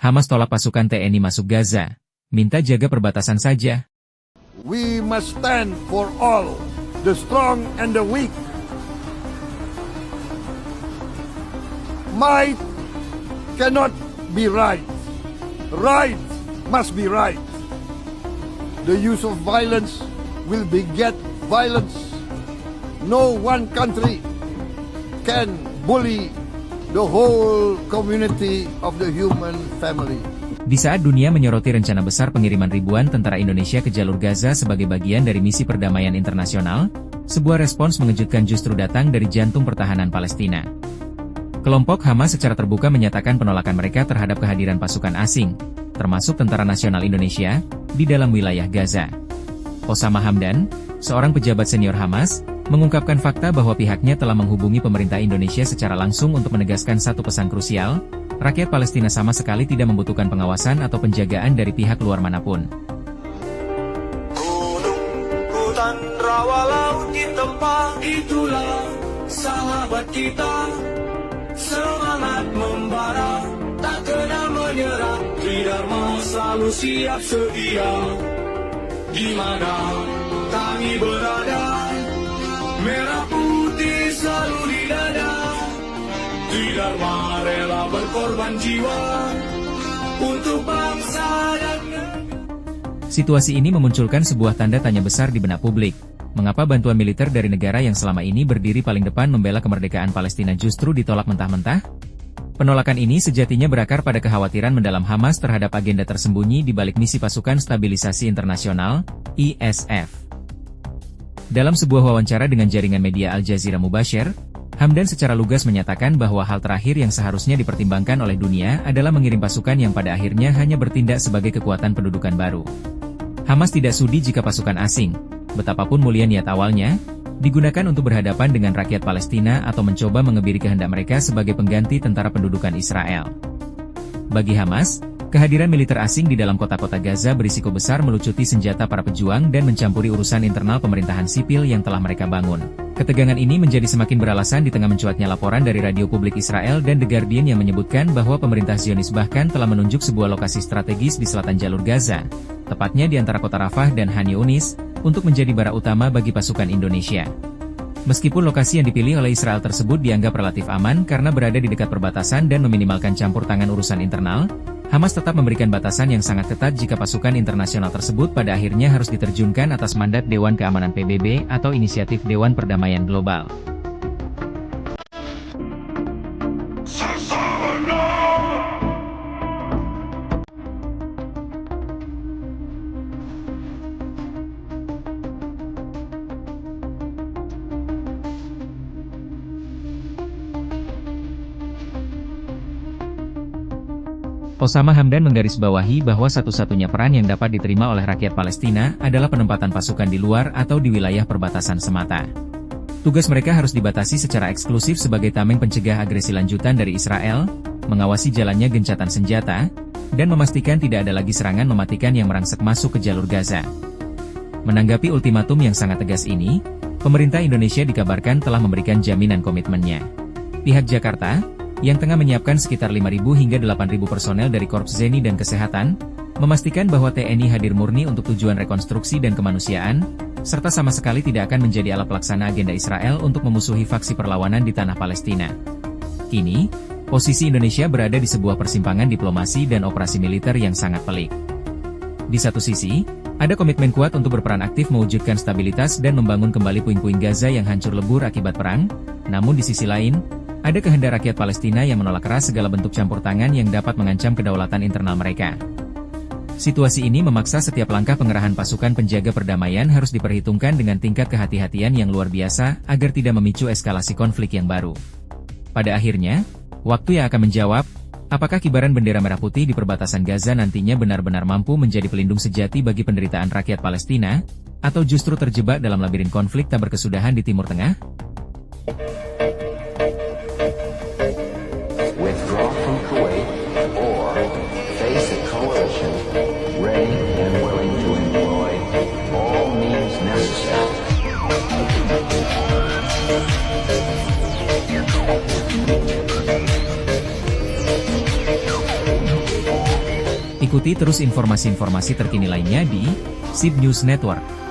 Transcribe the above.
Hamas tolak pasukan TNI masuk Gaza, minta jaga perbatasan saja. We must stand for all, the strong and the weak. Might cannot be right. Right must be right. The use of violence will beget violence. No one country can bully the whole community of the human family. Di saat dunia menyoroti rencana besar pengiriman ribuan tentara Indonesia ke jalur Gaza sebagai bagian dari misi perdamaian internasional, sebuah respons mengejutkan justru datang dari jantung pertahanan Palestina. Kelompok Hamas secara terbuka menyatakan penolakan mereka terhadap kehadiran pasukan asing, termasuk Tentara Nasional Indonesia, di dalam wilayah Gaza. Osama Hamdan, seorang pejabat senior Hamas, mengungkapkan fakta bahwa pihaknya telah menghubungi pemerintah Indonesia secara langsung untuk menegaskan satu pesan krusial, rakyat Palestina sama sekali tidak membutuhkan pengawasan atau penjagaan dari pihak luar manapun. Gunung, hutan, rawa, laut ditempa, itulah sahabat kita. Semangat membara, tak kenal menyerah, Tridharma selalu siap sedia. Di mana kami berada, merah putih selalu di dada. Tridharma rela berkorban jiwa untuk bangsa dan negara. Situasi ini memunculkan sebuah tanda tanya besar di benak publik. Mengapa bantuan militer dari negara yang selama ini berdiri paling depan membela kemerdekaan Palestina justru ditolak mentah-mentah? Penolakan ini sejatinya berakar pada kekhawatiran mendalam Hamas terhadap agenda tersembunyi di balik misi Pasukan Stabilisasi Internasional, ISF. Dalam sebuah wawancara dengan jaringan media Al Jazeera Mubashir, Hamdan secara lugas menyatakan bahwa hal terakhir yang seharusnya dipertimbangkan oleh dunia adalah mengirim pasukan yang pada akhirnya hanya bertindak sebagai kekuatan pendudukan baru. Hamas tidak sudi jika pasukan asing, betapapun mulia niat awalnya, digunakan untuk berhadapan dengan rakyat Palestina atau mencoba mengebiri kehendak mereka sebagai pengganti tentara pendudukan Israel. Bagi Hamas, kehadiran militer asing di dalam kota-kota Gaza berisiko besar melucuti senjata para pejuang dan mencampuri urusan internal pemerintahan sipil yang telah mereka bangun. Ketegangan ini menjadi semakin beralasan di tengah mencuatnya laporan dari radio publik Israel dan The Guardian yang menyebutkan bahwa pemerintah Zionis bahkan telah menunjuk sebuah lokasi strategis di selatan jalur Gaza, tepatnya di antara kota Rafah dan Khan Yunis, untuk menjadi bara utama bagi pasukan Indonesia. Meskipun lokasi yang dipilih oleh Israel tersebut dianggap relatif aman karena berada di dekat perbatasan dan meminimalkan campur tangan urusan internal, Hamas tetap memberikan batasan yang sangat ketat jika pasukan internasional tersebut pada akhirnya harus diterjunkan atas mandat Dewan Keamanan PBB atau Inisiatif Dewan Perdamaian Global. Osama Hamdan menggarisbawahi bahwa satu-satunya peran yang dapat diterima oleh rakyat Palestina adalah penempatan pasukan di luar atau di wilayah perbatasan semata. Tugas mereka harus dibatasi secara eksklusif sebagai tameng pencegah agresi lanjutan dari Israel, mengawasi jalannya gencatan senjata, dan memastikan tidak ada lagi serangan mematikan yang merangsek masuk ke jalur Gaza. Menanggapi ultimatum yang sangat tegas ini, pemerintah Indonesia dikabarkan telah memberikan jaminan komitmennya. Pihak Jakarta, yang tengah menyiapkan sekitar 5.000 hingga 8.000 personel dari Korps Zeni dan Kesehatan, memastikan bahwa TNI hadir murni untuk tujuan rekonstruksi dan kemanusiaan, serta sama sekali tidak akan menjadi alat pelaksana agenda Israel untuk memusuhi faksi perlawanan di tanah Palestina. Kini, posisi Indonesia berada di sebuah persimpangan diplomasi dan operasi militer yang sangat pelik. Di satu sisi, ada komitmen kuat untuk berperan aktif mewujudkan stabilitas dan membangun kembali puing-puing Gaza yang hancur lebur akibat perang, namun di sisi lain, ada kehendak rakyat Palestina yang menolak keras segala bentuk campur tangan yang dapat mengancam kedaulatan internal mereka. Situasi ini memaksa setiap langkah pengerahan pasukan penjaga perdamaian harus diperhitungkan dengan tingkat kehati-hatian yang luar biasa agar tidak memicu eskalasi konflik yang baru. Pada akhirnya, waktu yang akan menjawab, apakah kibaran bendera merah putih di perbatasan Gaza nantinya benar-benar mampu menjadi pelindung sejati bagi penderitaan rakyat Palestina, atau justru terjebak dalam labirin konflik tak berkesudahan di Timur Tengah? Withdraw from Kuwait or face a coalition ready and willing to employ all means necessary. Ikuti terus informasi-informasi terkini lainnya di SID News Network.